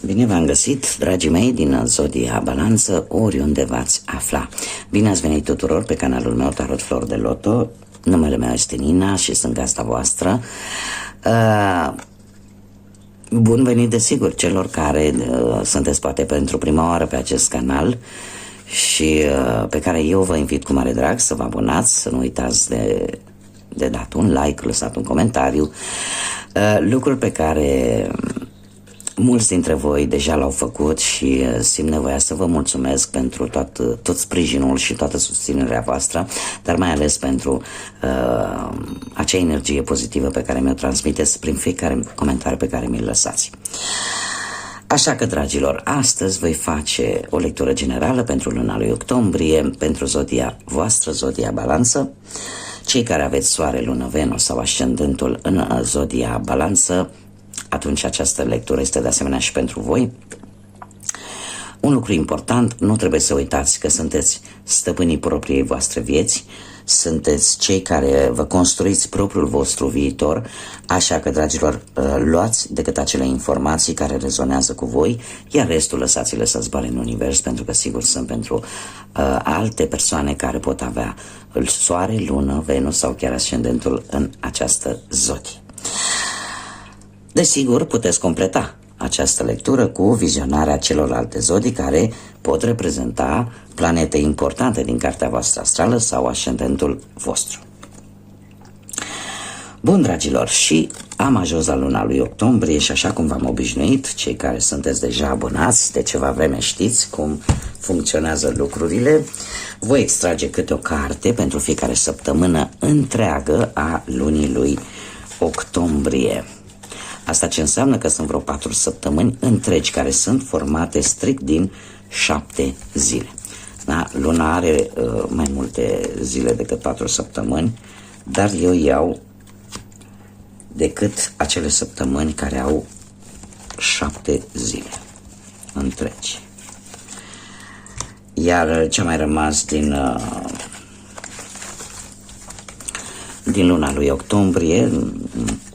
Bine v-am găsit, dragii mei, din Zodia Balanță, oriunde v-ați afla. Bine ați venit tuturor pe canalul meu Tarot Flor de Loto. Numele meu este Nina și sunt gazda voastră. Bun venit, desigur, celor care sunteți poate pentru prima oară pe acest canal și pe care eu vă invit cu mare drag să vă abonați, să nu uitați de dat un like, lăsat un comentariu, lucruri pe care mulți dintre voi deja l-au făcut și simt nevoia să vă mulțumesc pentru tot sprijinul și toată susținerea voastră, dar mai ales pentru acea energie pozitivă pe care mi-o transmiteți prin fiecare comentariu pe care mi-l lăsați. Așa că, dragilor, astăzi voi face o lectură generală pentru luna lui octombrie, pentru zodia voastră, Zodia Balanță. Cei care aveți Soare, Lună, Venus sau ascendentul în Zodia Balanță, atunci această lectură este de asemenea și pentru voi. Un lucru important, nu trebuie să uitați că sunteți stăpânii propriei voastre vieți, sunteți cei care vă construiți propriul vostru viitor, așa că, dragilor, luați decât acele informații care rezonează cu voi, iar restul lăsați-le să zboare în univers, pentru că sigur sunt pentru alte persoane care pot avea Soare, Lună, Venus sau chiar ascendentul în această zodie. Desigur, puteți completa această lectură cu vizionarea celorlalte zodii care pot reprezenta planete importante din cartea voastră astrală sau ascendentul vostru. Bun, dragilor, și am ajuns la luna lui octombrie și așa cum v-am obișnuit, cei care sunteți deja abonați de ceva vreme știți cum funcționează lucrurile, voi extrage câte o carte pentru fiecare săptămână întreagă a lunii lui octombrie. Asta ce înseamnă că sunt vreo 4 săptămâni întregi care sunt formate strict din 7 zile. Da? Luna are mai multe zile decât 4 săptămâni, dar eu iau decât acele săptămâni care au 7 zile întregi. Iar ce a mai rămas din luna lui octombrie,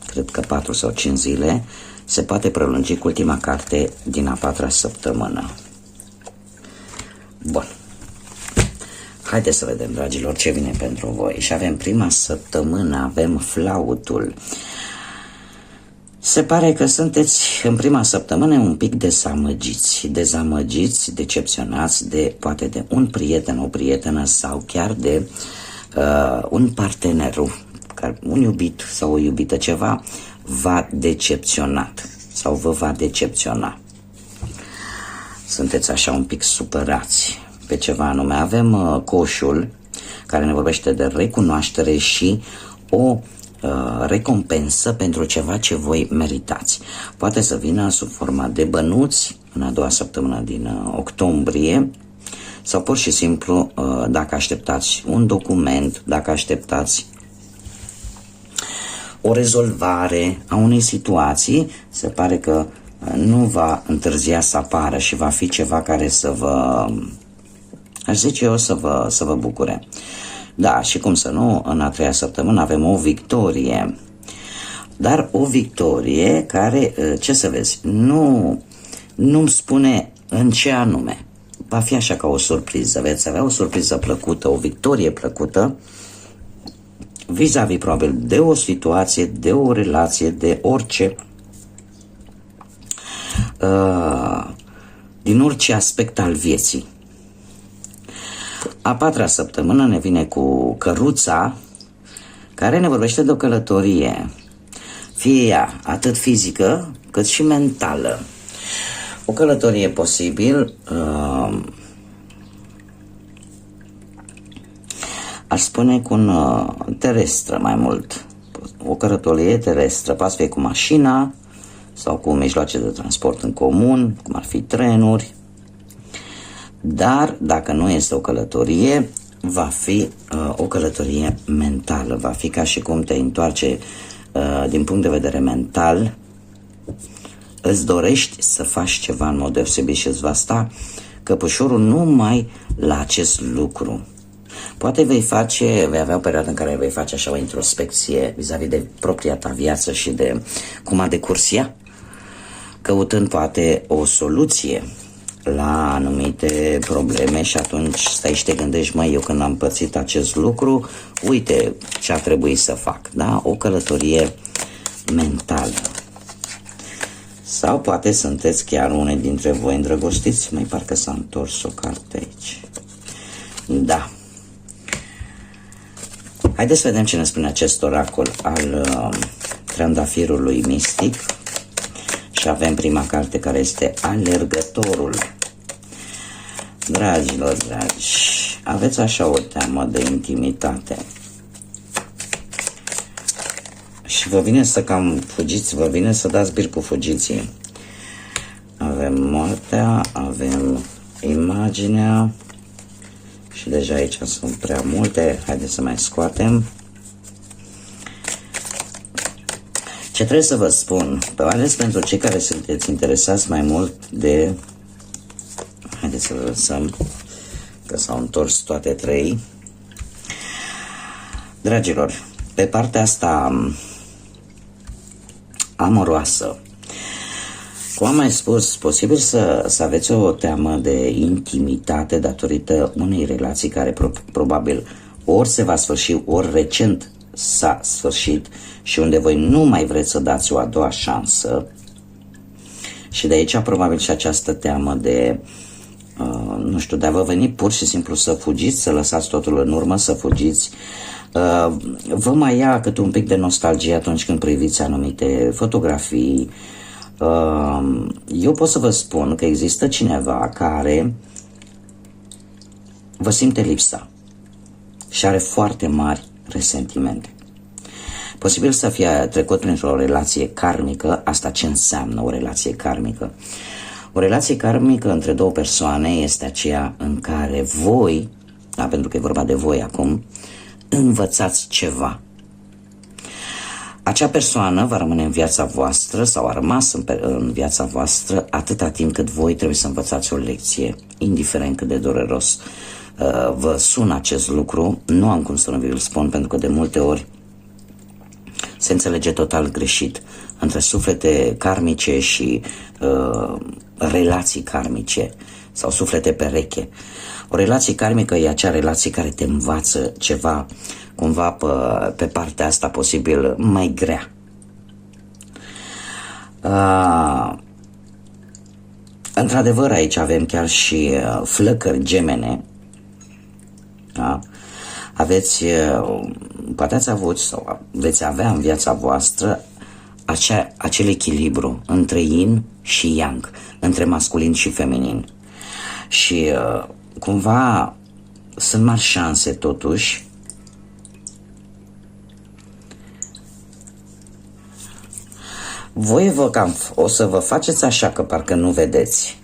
cred că 4 sau 5 zile, se poate prelungi cu ultima carte din a 4-a săptămână. Bun. Haideți să vedem, dragilor, ce vine pentru voi. Și avem prima săptămână, avem flautul. Se pare că sunteți în prima săptămână un pic dezamăgiți, decepționați poate de un prieten, o prietenă sau chiar de un partener, un iubit sau o iubită, ceva v-a decepționat sau vă va decepționa. Sunteți așa un pic supărați pe ceva anume. Avem coșul care ne vorbește de recunoaștere și o recompensă pentru ceva ce voi meritați. Poate să vină sub forma de bănuți în a doua săptămână din octombrie sau pur și simplu dacă așteptați un document, dacă așteptați o rezolvare a unei situații, se pare că nu va întârzia să apară și va fi ceva care să vă, aș zice eu, să vă bucure. Da, și cum să nu, în a 3-a săptămână avem o victorie. Dar o victorie care, ce să vezi, nu-mi spune în ce anume. Va fi așa ca o surpriză, veți avea o surpriză plăcută, o victorie plăcută, vis-a-vis probabil de o situație, de o relație, de orice, din orice aspect al vieții. A 4-a săptămână ne vine cu căruța, care ne vorbește de o călătorie, fie ea atât fizică cât și mentală. O călătorie posibil, aș spune cu terestră mai mult. O călătorie terestră, poate fi cu mașina sau cu mijloace de transport în comun, cum ar fi trenuri. Dar dacă nu este o călătorie, va fi o călătorie mentală. Va fi ca și cum te întoarce din punct de vedere mental, îți dorești să faci ceva în mod deosebit și îți va sta căpușorul numai la acest lucru. Poate vei avea o perioadă în care vei face așa o introspecție vis-a-vis de propria ta viață și de cum a decurs ea, căutând poate o soluție la anumite probleme și atunci stai și te gândești, măi, eu când am pățit acest lucru, uite ce ar trebui să fac, da? O călătorie mentală. Sau poate sunteți chiar unii dintre voi îndrăgostiți, mai parcă s-a întors o carte aici. Da. Haideți să vedem ce ne spune acest oracol al trandafirului mistic. Și avem prima carte care este Alergătorul. Dragilor dragi, aveți așa o teamă de intimitate și vă vine să cam fugiți, vă vine să dați bir cu fugiții. Avem moartea, avem imaginea și deja aici sunt prea multe. Haideți să mai scoatem. Ce trebuie să vă spun, ales pentru cei care sunteți interesați mai mult de... Haideți să lăsăm, că s-au întors toate trei. Dragilor, pe partea asta amoroasă, cum am mai spus, posibil să aveți o teamă de intimitate datorită unei relații care probabil ori se va sfârși, ori recent s-a sfârșit și unde voi nu mai vreți să dați o a doua șansă. Și de aici probabil și această teamă de, nu știu, de a vă veni pur și simplu să fugiți, să lăsați totul în urmă, să fugiți. Vă mai ia cât un pic de nostalgie atunci când priviți anumite fotografii. Eu pot să vă spun că există cineva care vă simte lipsa și are foarte mari resentimente. Posibil să fie trecut printr-o relație karmică. Asta ce înseamnă o relație karmică? O relație karmică între două persoane este aceea în care voi, da, pentru că e vorba de voi acum, învățați ceva. Acea persoană va rămâne în viața voastră sau a rămas în viața voastră atâta timp cât voi trebuie să învățați o lecție, indiferent cât de dureros vă sună acest lucru. Nu am cum să nu vi-l spun, pentru că de multe ori se înțelege total greșit între suflete karmice și relații karmice sau suflete pereche. O relație karmică e acea relație care te învață ceva cumva pe partea asta posibil mai grea. Într-adevăr, aici avem chiar și flăcări gemene. Da? Poate ați avut sau veți avea în viața voastră acel echilibru între yin și yang, între masculin și feminin. Și cumva sunt mari șanse totuși voi o să vă faceți așa că parcă nu vedeți,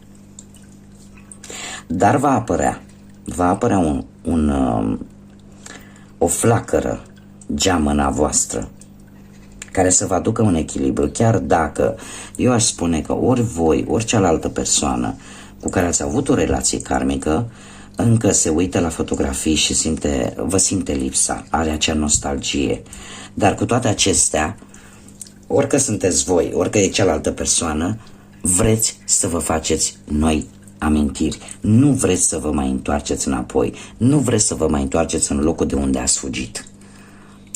dar va apărea o flacără geamăna voastră care să vă aducă un echilibru, chiar dacă eu aș spune că ori voi, ori cealaltă persoană cu care ați avut o relație karmică încă se uită la fotografii și vă simte lipsa, are acea nostalgie. Dar cu toate acestea, orică sunteți voi, orică e cealaltă persoană, vreți să vă faceți noi amintiri. Nu vreți să vă mai întoarceți înapoi. Nu vreți să vă mai întoarceți în locul de unde ați fugit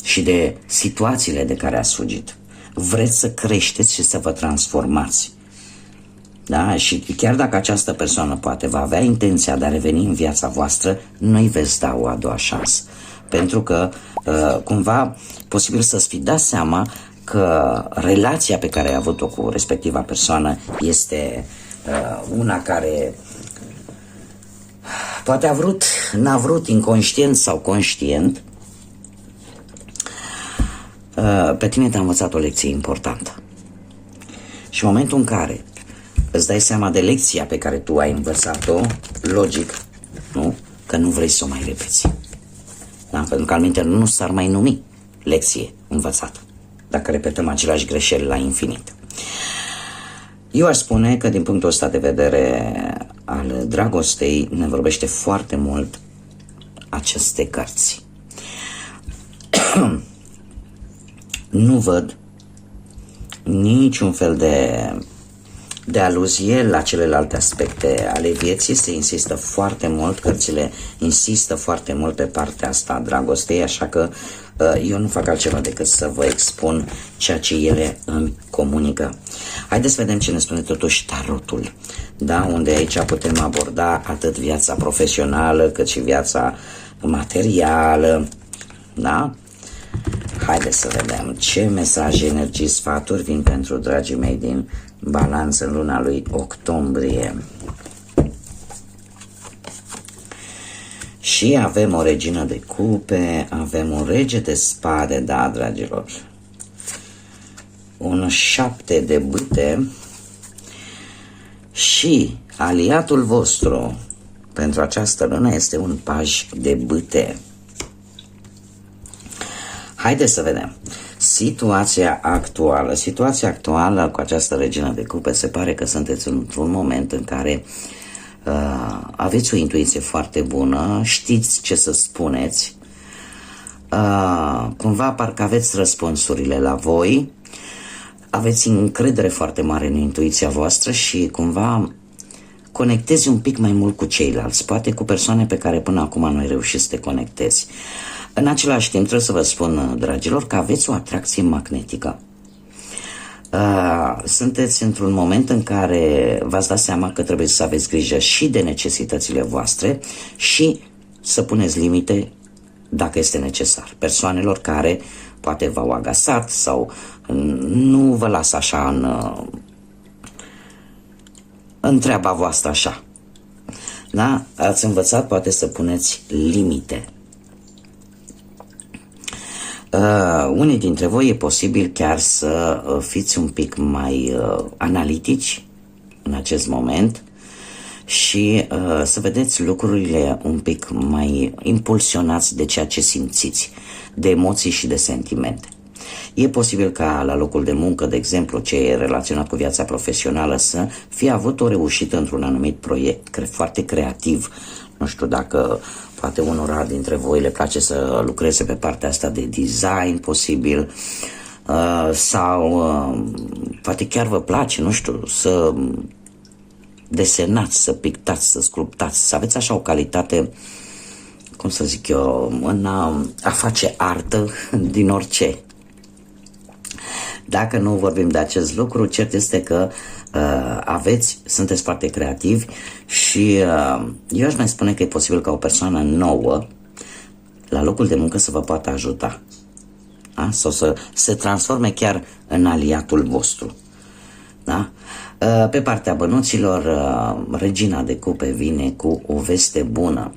și de situațiile de care ați fugit. Vreți să creșteți și să vă transformați. Da? Și chiar dacă această persoană poate va avea intenția de a reveni în viața voastră, nu-i veți da o a doua șansă. Pentru că cumva posibil să-ți fi dat seama că relația pe care ai avut-o cu respectiva persoană este una care poate n-a vrut, inconștient sau conștient. Pe tine te-a învățat o lecție importantă. Și în momentul în care îți dai seama de lecția pe care tu ai învățat-o, logic, nu? Că nu vrei să o mai repeți. Da? Pentru că alminte nu s-ar mai numi lecție învățată dacă repetăm aceleași greșeli la infinit. Eu aș spune că din punctul ăsta de vedere al dragostei ne vorbește foarte mult aceste cărți. Nu văd niciun fel de de aluzie la celelalte aspecte ale vieții. Se insistă foarte mult, cărțile insistă foarte mult pe partea asta a dragostei, așa că eu nu fac altceva decât să vă expun ceea ce ele îmi comunică. Haideți să vedem ce ne spune totuși tarotul, da? Unde aici putem aborda atât viața profesională cât și viața materială, da? Haideți să vedem ce mesaje, energii, sfaturi vin pentru dragii mei din Balanță în luna lui octombrie. Și avem o regină de cupe, avem un rege de spade, da, dragilor, un 7 de bâte și aliatul vostru pentru această lună este un paj de bâte. Haideți să vedem situația actuală. Situația actuală cu această regină de cupe, se pare că sunteți într-un moment în care aveți o intuiție foarte bună, știți ce să spuneți, cumva parcă aveți răspunsurile la voi, aveți încredere foarte mare în intuiția voastră și cumva conectezi un pic mai mult cu ceilalți, poate cu persoane pe care până acum nu ai reușit să te conectezi. În același timp trebuie să vă spun, dragilor, că aveți o atracție magnetică. Sunteți într-un moment în care v-ați dat seama că trebuie să aveți grijă și de necesitățile voastre și să puneți limite dacă este necesar. Persoanelor care poate v-au agasat sau nu vă lasă așa în treaba voastră așa. Da? Ați învățat poate să puneți limite. Unii dintre voi e posibil chiar să fiți un pic mai analitici în acest moment și să vedeți lucrurile un pic mai impulsionați de ceea ce simțiți, de emoții și de sentimente. E posibil ca la locul de muncă, de exemplu, ce e relaționat cu viața profesională, să fie avut o reușită într-un anumit proiect foarte creativ. Nu știu dacă poate unora dintre voi le place să lucreze pe partea asta de design, posibil, sau poate chiar vă place, nu știu, să desenați, să pictați, să sculptați, să aveți așa o calitate, cum să zic eu, în a face artă din orice. Dacă nu vorbim de acest lucru, cert este că sunteți foarte creativi și eu aș mai spune că e posibil ca o persoană nouă la locul de muncă să vă poată ajuta, da? Sau să se transforme chiar în aliatul vostru, da? Pe partea bănuților, regina de cupe vine cu o veste bună.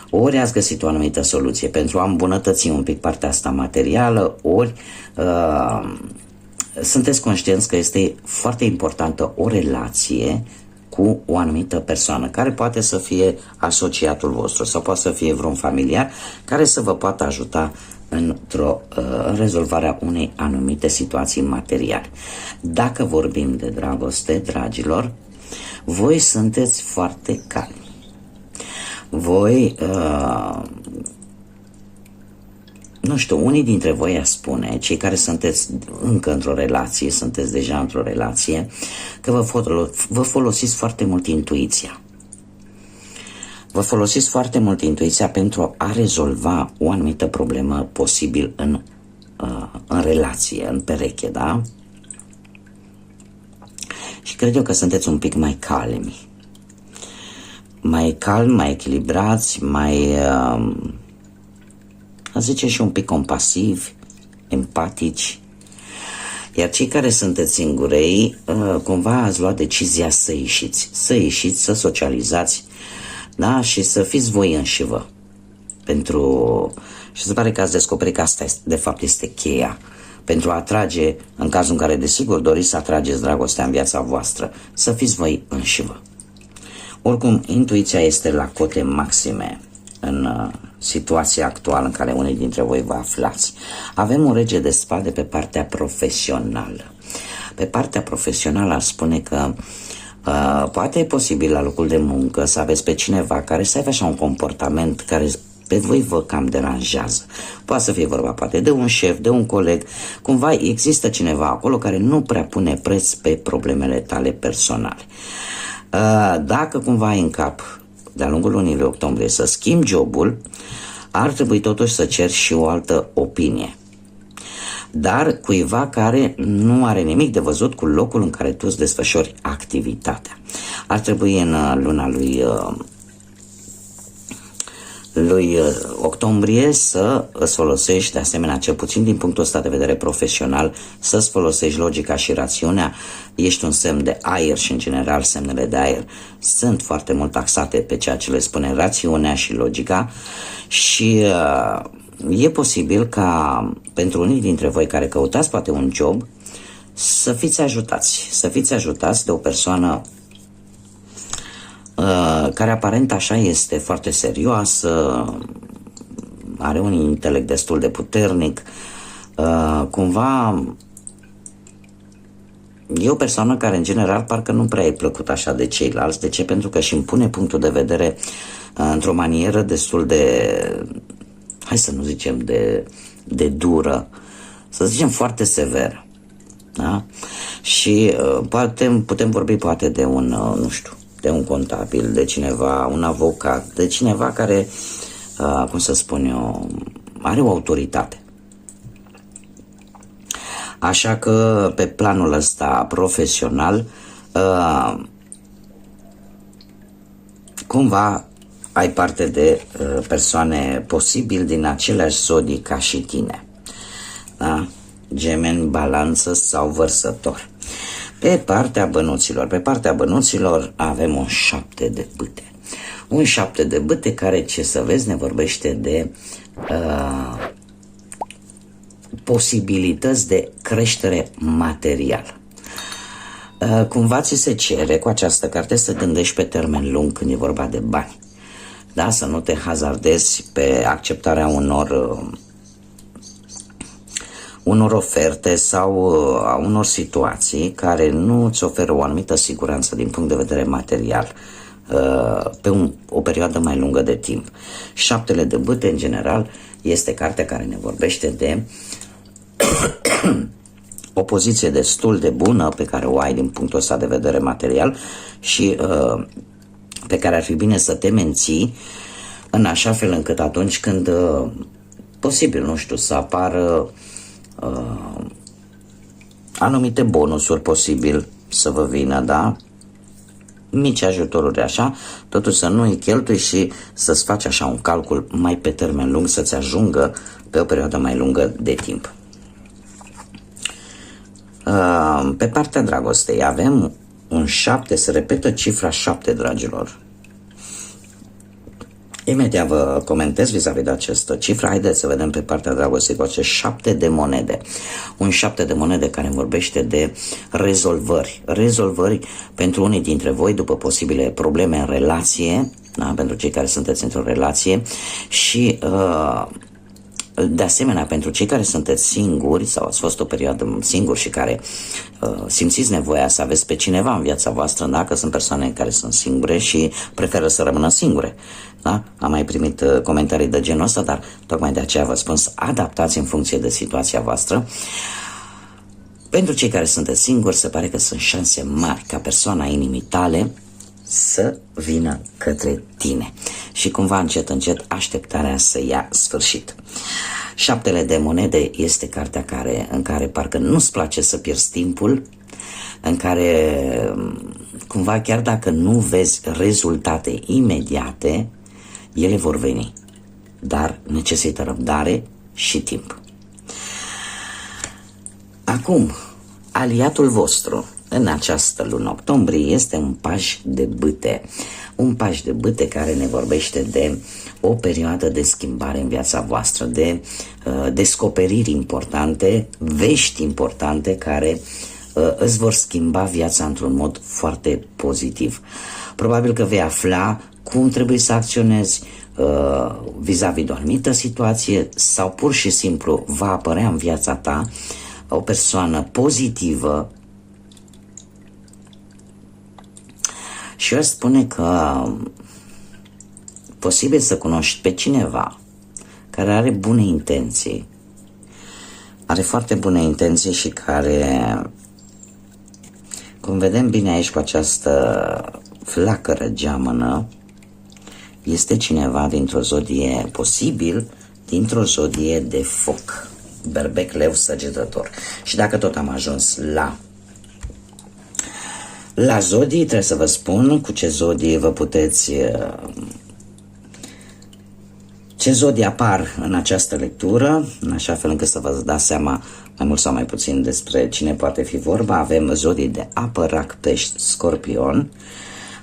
Ori ați găsit o anumită soluție pentru a îmbunătăți un pic partea asta materială, ori sunteți conștienți că este foarte importantă o relație cu o anumită persoană, care poate să fie asociatul vostru sau poate să fie vreun familiar care să vă poată ajuta într-o rezolvarea unei anumite situații materiale. Dacă vorbim de dragoste, dragilor, voi sunteți foarte calmi. Voi nu știu, unii dintre voi a spune, cei care sunteți încă într-o relație, sunteți deja într-o relație, că vă folosiți foarte mult intuiția. Vă folosiți foarte mult intuiția pentru a rezolva o anumită problemă posibil în relație, în pereche, da? Și cred eu că sunteți un pic mai calmi. Mai calmi, mai echilibrați, mai... a zice și un pic compasivi, empatici. Iar cei care sunteți singurei, cumva ați luat decizia să ieșiți, să socializați, da? Și să fiți voi înși vă. Și se pare că ați descoperit că asta de fapt este cheia pentru a atrage, în cazul în care desigur doriți să atrageți dragostea în viața voastră, să fiți voi înși vă. Oricum, intuiția este la cote maxime în situația actuală în care unii dintre voi vă aflați. Avem un rege de spade pe partea profesională. Pe partea profesională aș spune că poate e posibil la locul de muncă să aveți pe cineva care să aibă așa un comportament care pe voi vă cam deranjează. Poate să fie vorba poate de un șef, de un coleg, cumva există cineva acolo care nu prea pune preț pe problemele tale personale. Dacă cumva ai în cap de-a lungul lunii octombrie să schimbi jobul, ar trebui totuși să ceri și o altă opinie. Dar cuiva care nu are nimic de văzut cu locul în care tu îți desfășori activitatea. Ar trebui în luna lui octombrie să îți folosești, de asemenea, cel puțin din punctul ăsta de vedere profesional, să-ți folosești logica și rațiunea. Ești un semn de aer și, în general, semnele de aer sunt foarte mult taxate pe ceea ce le spune rațiunea și logica și e posibil ca pentru unii dintre voi care căutați poate un job să fiți ajutați de o persoană care aparent așa este foarte serioasă, are un intelect destul de puternic, cumva e o persoană care în general parcă nu prea e plăcut așa de ceilalți. De ce? Pentru că își impune punctul de vedere într-o manieră destul de, hai să nu zicem de dură, să zicem foarte severă. Da? Și putem vorbi poate de un, nu știu, de un contabil, de cineva, un avocat, de cineva care, cum să spun eu, are o autoritate. Așa că pe planul ăsta profesional, cumva ai parte de persoane posibil din aceleași zodii ca și tine. Da? Gemeni, Balanță sau Vărsător. Pe partea bănuților avem un 7 de bâte. Un 7 de bâte care, ce să vezi, ne vorbește de posibilități de creștere materială. Cumva ți se cere cu această carte să gândești pe termen lung când e vorba de bani. Da? Să nu te hazardezi pe acceptarea unor oferte sau a unor situații care nu îți oferă o anumită siguranță din punct de vedere material pe o perioadă mai lungă de timp. Șaptele de bâte, în general, este cartea care ne vorbește de o poziție destul de bună pe care o ai din punctul ăsta de vedere material și pe care ar fi bine să te menții în așa fel încât atunci când posibil, nu știu, să apară anumite bonusuri posibil să vă vină, da? Mici ajutoruri așa, totuși să nu îi cheltui și să-ți faci așa un calcul mai pe termen lung, să-ți ajungă pe o perioadă mai lungă de timp. Pe partea dragostei avem un 7, se repetă cifra 7, dragilor. Imediat vă comentez vis-a-vis de această cifră. Haideți să vedem pe partea dragostei cu acest 7 de monede. Un 7 de monede care vorbește de rezolvări. Rezolvări pentru unii dintre voi după posibile probleme în relație, da? Pentru cei care sunteți într-o relație și de asemenea pentru cei care sunteți singuri sau ați fost o perioadă singuri și care simțiți nevoia să aveți pe cineva în viața voastră, dacă sunt persoane care sunt singure și preferă să rămână singure. Da? Am mai primit comentarii de genul ăsta, dar tocmai de aceea vă spun să adaptați în funcție de situația voastră. Pentru cei care sunteți singuri, se pare că sunt șanse mari ca persoana inimii tale să vină către tine și cumva încet, încet așteptarea să ia sfârșit. Șaptele de monede este cartea în care parcă nu-ți place să pierzi timpul, în care cumva chiar dacă nu vezi rezultate imediate, ele vor veni, dar necesită răbdare și timp. Acum, aliatul vostru în această lună octombrie este un paș de bâte. Un paș de bâte care ne vorbește de o perioadă de schimbare în viața voastră, de descoperiri importante, vești importante care îți vor schimba viața într-un mod foarte pozitiv. Probabil că vei afla cum trebuie să acționezi vis-a-vis de o anumită situație sau pur și simplu va apărea în viața ta o persoană pozitivă. Și eu spune că posibil să cunoști pe cineva care are bune intenții. Are foarte bune intenții și care, cum vedem bine aici cu această flacără geamănă, este cineva dintr-o zodie, posibil dintr-o zodie de foc, berbec, leu, săgetător. Și dacă tot am ajuns la zodii, trebuie să vă spun cu ce zodii vă puteți, ce zodii apar în această lectură, în așa fel încât să vă dați seama mai mult sau mai puțin despre cine poate fi vorba. Avem zodii de apă, rac, pești, scorpion,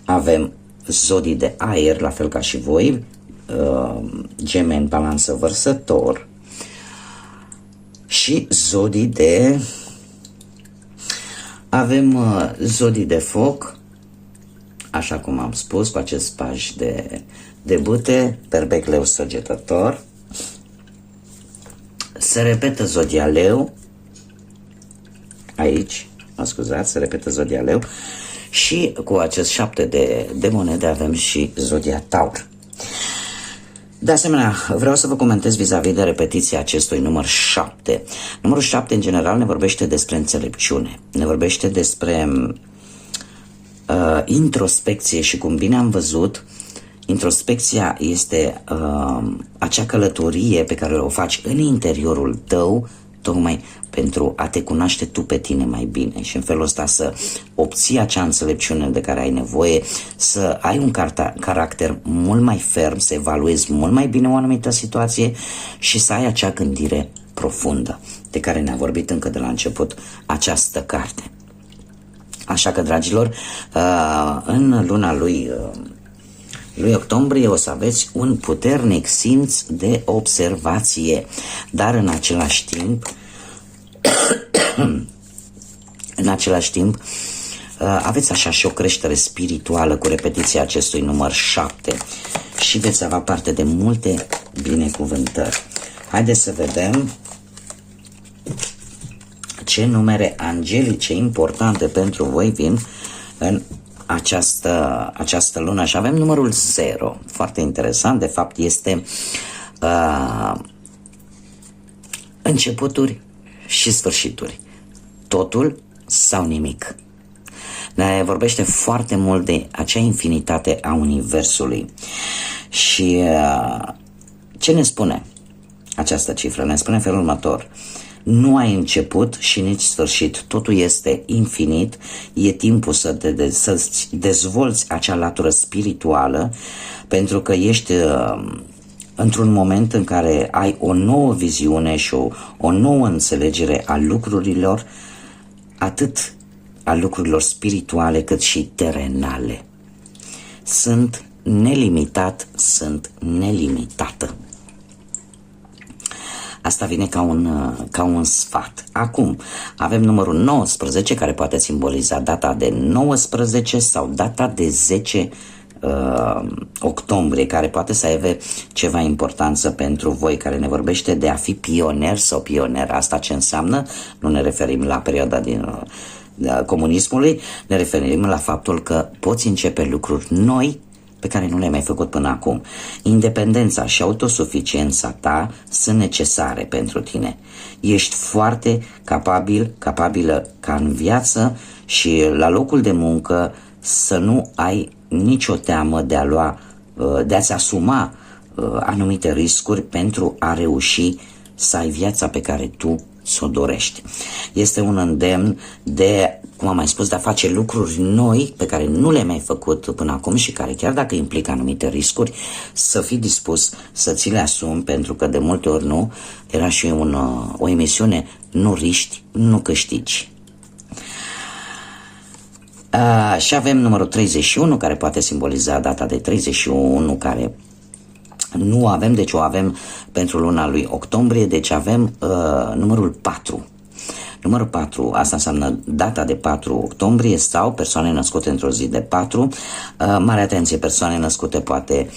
avem zodii de aer, la fel ca și voi, gemeni, balanță, vărsător, și zodii de... avem zodii de foc, așa cum am spus, cu acest paj de bute, berbec, leu, săgetător. Se repetă zodia leu, aici, mă scuzați, se repetă zodia leu, și cu acest 7 de monede avem și zodia taur. De asemenea, vreau să vă comentez vis-a-vis de repetiția acestui număr 7. Numărul 7 în general ne vorbește despre înțelepciune, ne vorbește despre introspecție și, cum bine am văzut, introspecția este acea călătorie pe care o faci în interiorul tău, tocmai pentru a te cunoaște tu pe tine mai bine și în felul ăsta să obții acea înțelepciune de care ai nevoie, să ai un caracter mult mai ferm, să evaluezi mult mai bine o anumită situație și să ai acea gândire profundă de care ne-a vorbit încă de la început această carte. Așa că, dragilor, în luna lui octombrie o să aveți un puternic simț de observație, dar în același timp aveți așa și o creștere spirituală cu repetiția acestui număr 7 și veți avea parte de multe binecuvântări. Haideți să vedem ce numere angelice importante pentru voi vin în această lună. Și avem numărul 0, foarte interesant, de fapt este începuturi și sfârșituri, totul sau nimic. Ne vorbește foarte mult de acea infinitate a Universului. Și ce ne spune această cifră? Ne spune felul următor: nu ai început și nici sfârșit, totul este infinit, e timpul să-ți dezvolți acea latură spirituală, pentru că ești într-un moment în care ai o nouă viziune și o nouă înțelegere a lucrurilor, atât a lucrurilor spirituale cât și terenale. Sunt nelimitat, sunt nelimitată. Asta vine ca un sfat. Acum, avem numărul 19, care poate simboliza data de 19 sau data de 10 octombrie, care poate să aibă ceva importanță pentru voi, care ne vorbește de a fi pionier sau pioner. Asta ce înseamnă? Nu ne referim la perioada din comunismului, ne referim la faptul că poți începe lucruri noi pe care nu le-ai mai făcut până acum. Independența și autosuficiența ta sunt necesare pentru tine. Ești foarte capabilă ca în viață și la locul de muncă să nu ai nicio teamă de a-ți asuma anumite riscuri pentru a reuși să ai viața pe care tu s-o dorești. Este un îndemn de, cum am mai spus, de a face lucruri noi pe care nu le-ai mai făcut până acum și care, chiar dacă implică anumite riscuri, să fii dispus să ți le asumi, pentru că de multe ori nu. Era și o emisiune: nu riști, nu câștigi. Și avem numărul 31, care poate simboliza data de 31, care nu avem, deci o avem pentru luna lui octombrie, deci avem numărul 4. Numărul 4, asta înseamnă data de 4 octombrie sau persoane născute într-o zi de 4. Mare atenție, persoane născute poate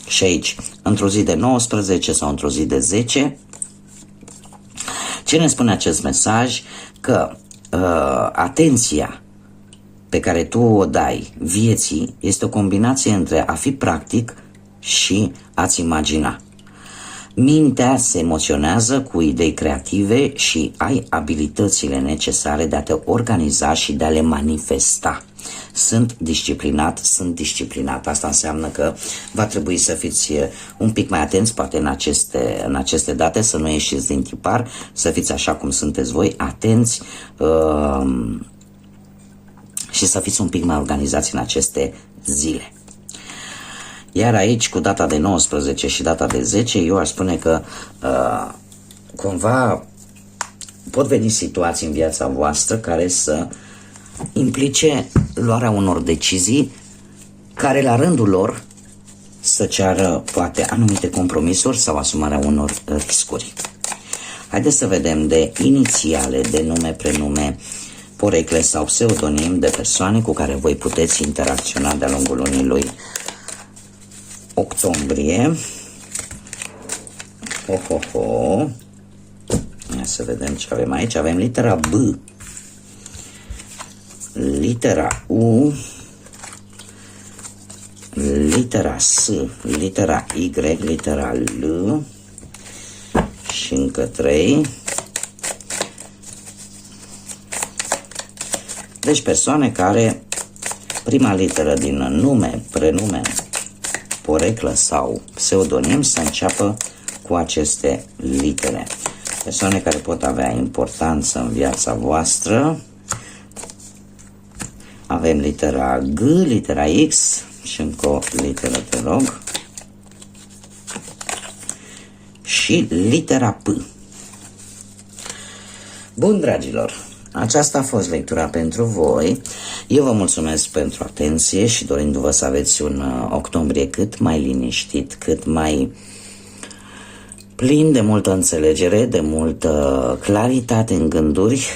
și aici, într-o zi de 19 sau într-o zi de 10. Ce ne spune acest mesaj? Că atenția pe care tu o dai vieții este o combinație între a fi practic și a-ți imagina. Mintea se emoționează cu idei creative și ai abilitățile necesare de a te organiza și de a le manifesta. Sunt disciplinat. Asta înseamnă că va trebui să fiți un pic mai atenți, poate în aceste date, să nu ieșiți din tipar, să fiți așa cum sunteți voi, atenți și să fiți un pic mai organizați în aceste zile. Iar aici, cu data de 19 și data de 10, eu aș spune că cumva pot veni situații în viața voastră care să implice luarea unor decizii care la rândul lor să ceară poate anumite compromisuri sau asumarea unor riscuri. Haideți să vedem de inițiale, de nume, prenume, porecle sau pseudonim de persoane cu care voi puteți interacționa de-a lungul lunii lui octombrie. Ia să vedem ce avem aici. Avem litera B, litera U, litera S, litera Y, litera L și încă 3. Deci persoane care prima literă din nume, prenume, poreclă sau pseudonim să înceapă cu aceste litere. Persoane care pot avea importanță în viața voastră. Avem litera G, litera X și încă o literă, te rog. Și litera P. Bun, dragilor, aceasta a fost lectura pentru voi. Eu vă mulțumesc pentru atenție și dorindu-vă să aveți un octombrie cât mai liniștit, cât mai plin de multă înțelegere, de multă claritate în gânduri.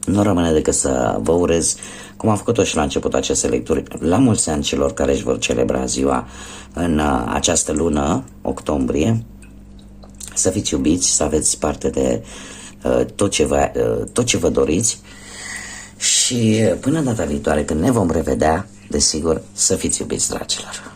Nu rămâne decât să vă urez, cum am făcut-o și la început aceste lecturi, la mulți ani celor care își vor celebra ziua în această lună, octombrie, să fiți iubiți, să aveți parte de tot ce vă doriți și până data viitoare, când ne vom revedea, desigur, să fiți iubiți, dragilor.